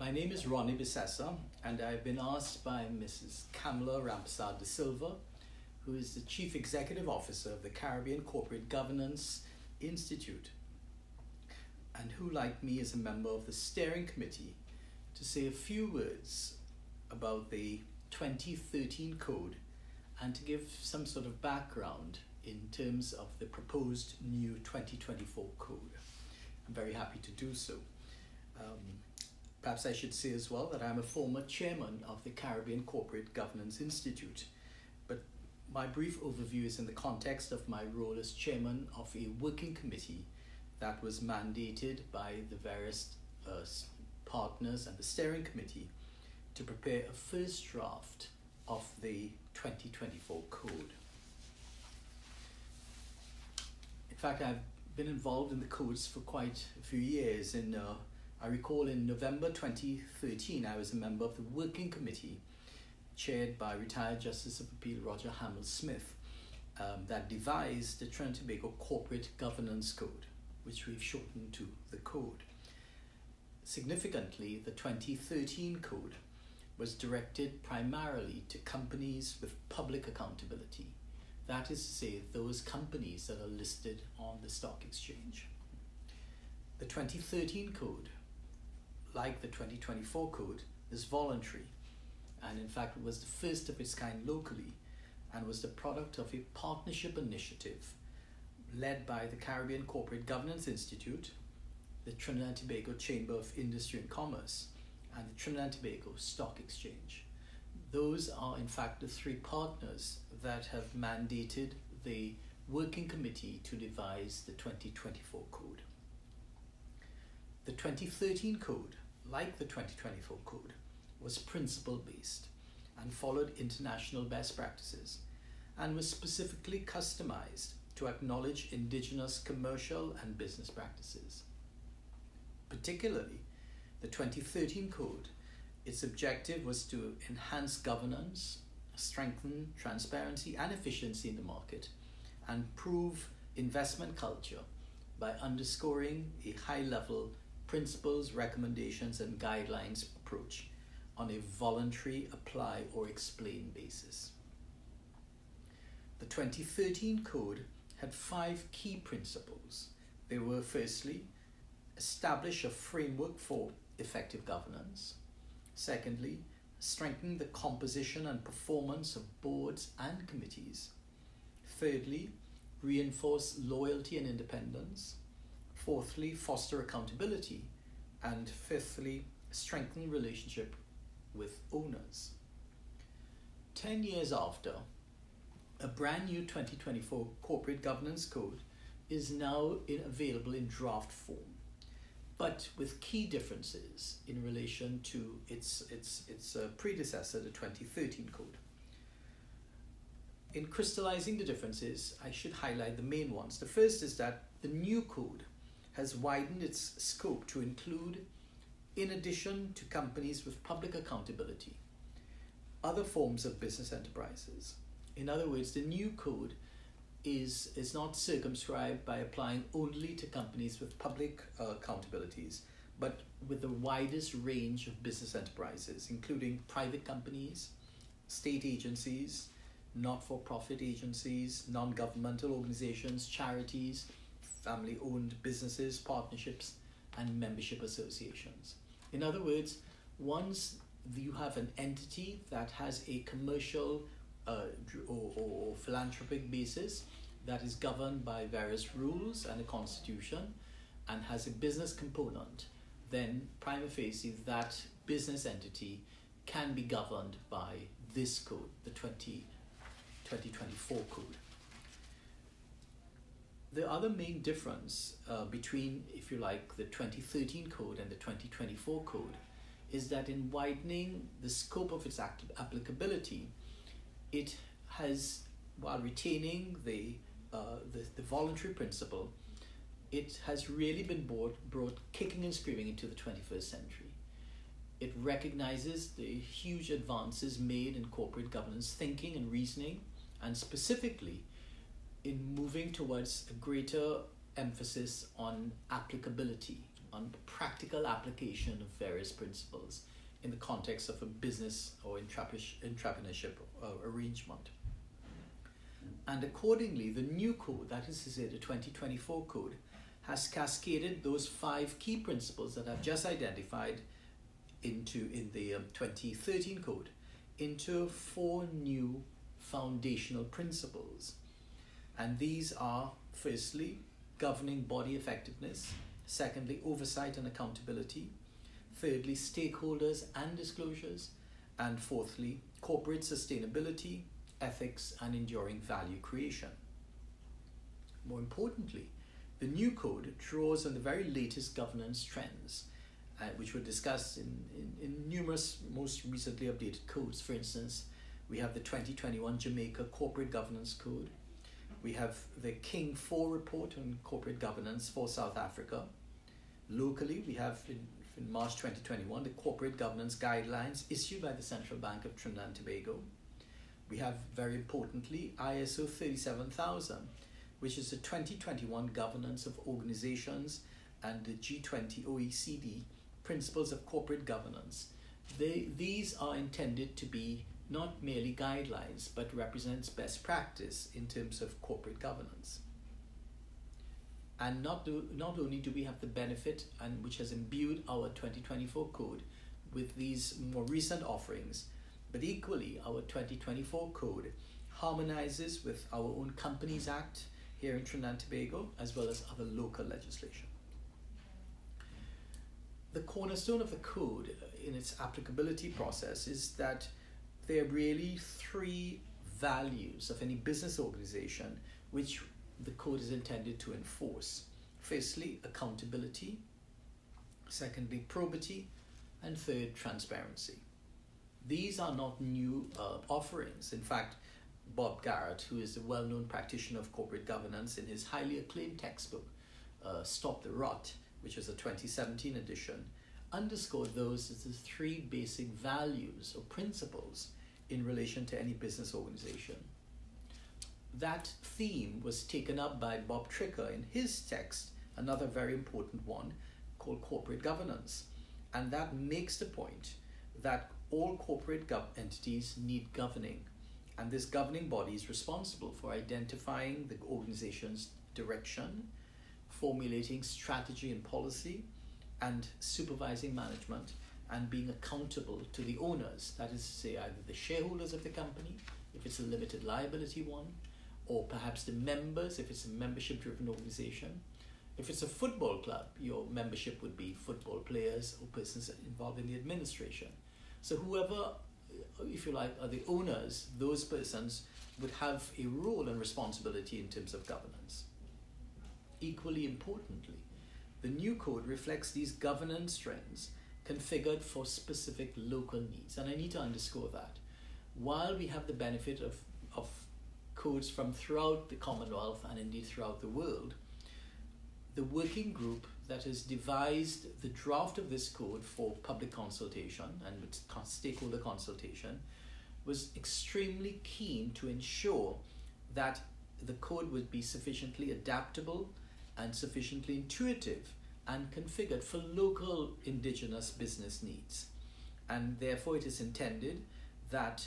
My name is Ronnie Bissessar, and I've been asked by Mrs. Kamala Rampersad de Silva, who is the Chief Executive Officer of the Caribbean Corporate Governance Institute, and who, like me, is a member of the Steering Committee, to say a few words about the 2013 Code and to give some sort of background in terms of the proposed new 2024 Code. I'm very happy to do so. Perhaps I should say as well that I'm a former chairman of the Caribbean Corporate Governance Institute, but my brief overview is in the context of my role as chairman of a working committee that was mandated by the various partners and the steering committee to prepare a first draft of the 2024 Code. In fact, I've been involved in the codes for quite a few years. I recall in November 2013, I was a member of the working committee chaired by retired Justice of Appeal Roger Hamel-Smith that devised the Trinidad and Tobago Corporate Governance Code, which we've shortened to the Code. Significantly, the 2013 Code was directed primarily to companies with public accountability. That is to say, those companies that are listed on the stock exchange. The 2013 Code, like the 2024 Code, is voluntary, and in fact it was the first of its kind locally and was the product of a partnership initiative led by the Caribbean Corporate Governance Institute, the Trinidad and Tobago Chamber of Industry and Commerce, and the Trinidad and Tobago Stock Exchange. Those are in fact the three partners that have mandated the working committee to devise the 2024 Code. The 2013 Code, like the 2024 Code, was principle-based and followed international best practices and was specifically customized to acknowledge indigenous commercial and business practices. Particularly, the 2013 Code, its objective was to enhance governance, strengthen transparency and efficiency in the market, and improve investment culture by underscoring a high-level principles, recommendations, and guidelines approach on a voluntary apply or explain basis. The 2013 Code had 5 key principles. They were, firstly, establish a framework for effective governance. Secondly, strengthen the composition and performance of boards and committees. Thirdly, reinforce loyalty and independence. Fourthly, foster accountability. And fifthly, strengthen relationship with owners. 10 years after, a brand new 2024 Corporate Governance Code is now available in draft form, but with key differences in relation to its predecessor, the 2013 Code. In crystallizing the differences, I should highlight the main ones. The first is that the new code has widened its scope to include, in addition to companies with public accountability, other forms of business enterprises. In other words, the new code is not circumscribed by applying only to companies with public accountabilities, but with the widest range of business enterprises, including private companies, state agencies, not-for-profit agencies, non-governmental organizations, charities, family-owned businesses, partnerships, and membership associations. In other words, once you have an entity that has a commercial or philanthropic basis that is governed by various rules and a constitution and has a business component, then prima facie that business entity can be governed by this code, the 2024 Code. The other main difference between, if you like, the 2013 Code and the 2024 Code is that in widening the scope of its applicability, it has, while retaining the voluntary principle, it has really been brought kicking and screaming into the 21st century. It recognizes the huge advances made in corporate governance thinking and reasoning, and specifically in moving towards a greater emphasis on applicability on practical application of various principles in the context of a business or entrepreneurship arrangement. And accordingly, the new code, that is to say the 2024 code, has cascaded those 5 key principles that I've just identified in the 2013 code into 4 new foundational principles. And these are, firstly, governing body effectiveness; secondly, oversight and accountability; thirdly, stakeholders and disclosures; and fourthly, corporate sustainability, ethics, and enduring value creation. More importantly, the new code draws on the very latest governance trends, which were discussed in numerous most recently updated codes. For instance, we have the 2021 Jamaica Corporate Governance Code. We have the King 4 report on corporate governance for South Africa. Locally, we have in March 2021 the Corporate Governance Guidelines issued by the Central Bank of Trinidad and Tobago. We have, very importantly, ISO 37000, which is the 2021 Governance of Organizations and the G20 OECD Principles of Corporate Governance. These are intended to be not merely guidelines, but represents best practice in terms of corporate governance. And not only do we have the benefit, and which has imbued our 2024 code with these more recent offerings, but equally our 2024 code harmonizes with our own Companies Act here in Trinidad and Tobago, as well as other local legislation. The cornerstone of the code in its applicability process is that there are really 3 values of any business organization which the code is intended to enforce. Firstly, accountability; secondly, probity; and third, transparency. These are not new offerings. In fact, Bob Garrett, who is a well-known practitioner of corporate governance, in his highly acclaimed textbook, Stop the Rot, which is a 2017 edition, underscored those as the 3 basic values or principles in relation to any business organization. That theme was taken up by Bob Tricker in his text, another very important one, called Corporate Governance. And that makes the point that all corporate entities need governing. And this governing body is responsible for identifying the organization's direction, formulating strategy and policy, and supervising management, and being accountable to the owners, that is to say either the shareholders of the company, if it's a limited liability one, or perhaps the members, if it's a membership-driven organization. If it's a football club, your membership would be football players or persons involved in the administration. So whoever, if you like, are the owners, those persons would have a role and responsibility in terms of governance. Equally importantly, the new code reflects these governance trends configured for specific local needs. And I need to underscore that. While we have the benefit of codes from throughout the Commonwealth and indeed throughout the world, the working group that has devised the draft of this code for public consultation and stakeholder consultation was extremely keen to ensure that the code would be sufficiently adaptable and sufficiently intuitive and configured for local indigenous business needs. And therefore it is intended that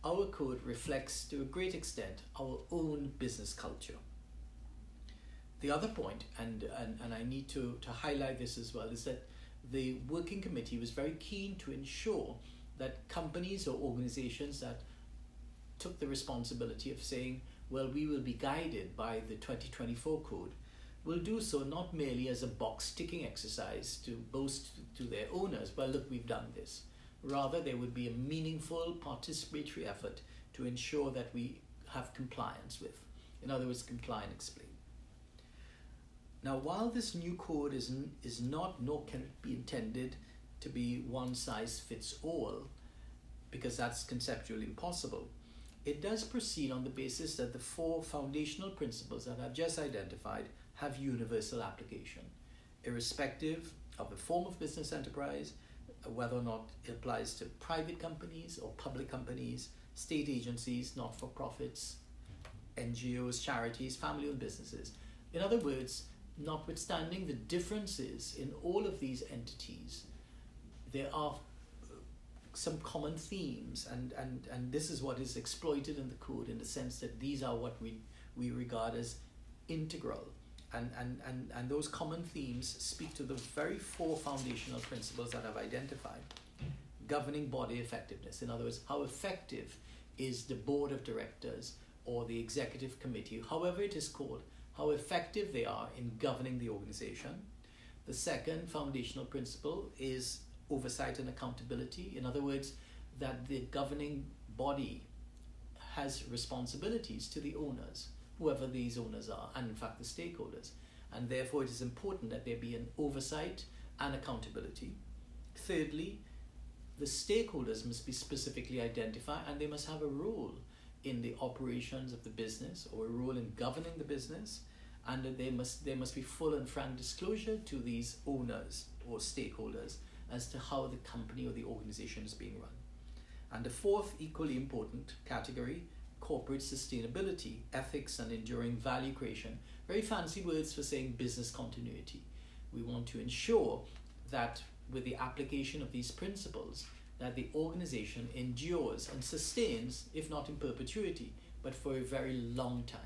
our code reflects to a great extent our own business culture. The other point, and I need to highlight this as well, is that the working committee was very keen to ensure that companies or organizations that took the responsibility of saying, well, we will be guided by the 2024 code, will do so not merely as a box ticking exercise to boast to their owners, well, look, we've done this. Rather, there would be a meaningful participatory effort to ensure that we have compliance with. In other words, comply and explain. Now, while this new code is not, nor can it be intended to be one size fits all, because that's conceptually impossible, it does proceed on the basis that the 4 foundational principles that I've just identified have universal application, irrespective of the form of business enterprise, whether or not it applies to private companies or public companies, state agencies, not-for-profits, NGOs, charities, family-owned businesses. In other words, notwithstanding the differences in all of these entities, there are some common themes, and this is what is exploited in the code, in the sense that these are what we regard as integral, and those common themes speak to the very four foundational principles that I've identified. Governing body effectiveness, in other words, how effective is the board of directors or the executive committee, however it is called, how effective they are in governing the organization. The second foundational principle is oversight and accountability. In other words, that the governing body has responsibilities to the owners, whoever these owners are, and in fact the stakeholders. And therefore it is important that there be an oversight and accountability. Thirdly, the stakeholders must be specifically identified, and they must have a role in the operations of the business, or a role in governing the business, and that there must be full and frank disclosure to these owners or stakeholders as to how the company or the organization is being run. And the fourth equally important category, corporate sustainability, ethics and enduring value creation. Very fancy words for saying business continuity. We want to ensure that with the application of these principles, that the organization endures and sustains, if not in perpetuity, but for a very long time,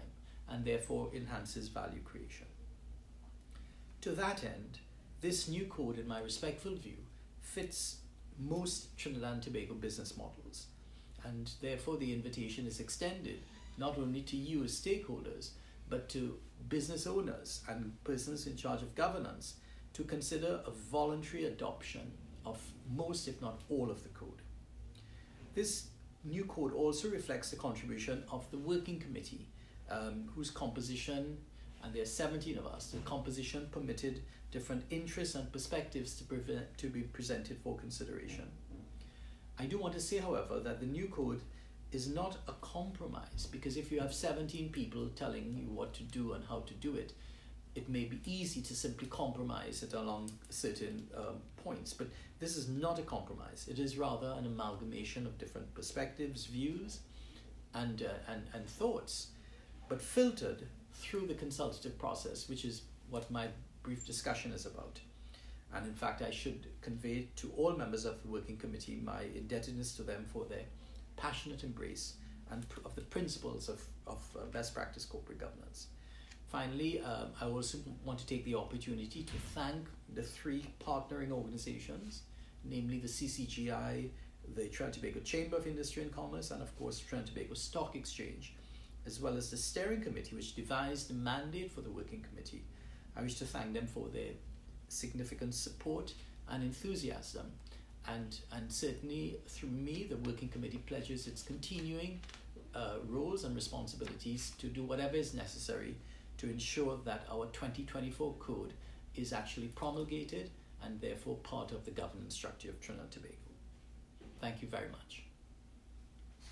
and therefore enhances value creation. To that end, this new code, in my respectful view, fits most Trinidad and Tobago business models, and therefore the invitation is extended not only to you as stakeholders, but to business owners and persons in charge of governance to consider a voluntary adoption of most, if not all, of the code. This new code also reflects the contribution of the working committee, whose composition, and there are 17 of us, the composition permitted different interests and perspectives to be presented for consideration. I do want to say, however, that the new code is not a compromise, because if you have 17 people telling you what to do and how to do it, it may be easy to simply compromise it along certain points, but this is not a compromise. It is rather an amalgamation of different perspectives, views, and thoughts, but filtered through the consultative process, which is what my brief discussion is about. And in fact, I should convey to all members of the working committee my indebtedness to them for their passionate embrace and of the principles of best practice corporate governance. Finally, I also want to take the opportunity to thank the three partnering organizations, namely the CCGI, the Trinidad and Tobago Chamber of Industry and Commerce, and of course Trinidad and Tobago Stock Exchange, as well as the steering committee which devised the mandate for the working committee. I wish to thank them for their significant support and enthusiasm, and certainly through me the working committee pledges its continuing roles and responsibilities to do whatever is necessary to ensure that our 2024 code is actually promulgated and therefore part of the governance structure of Trinidad and Tobago. Thank you very much.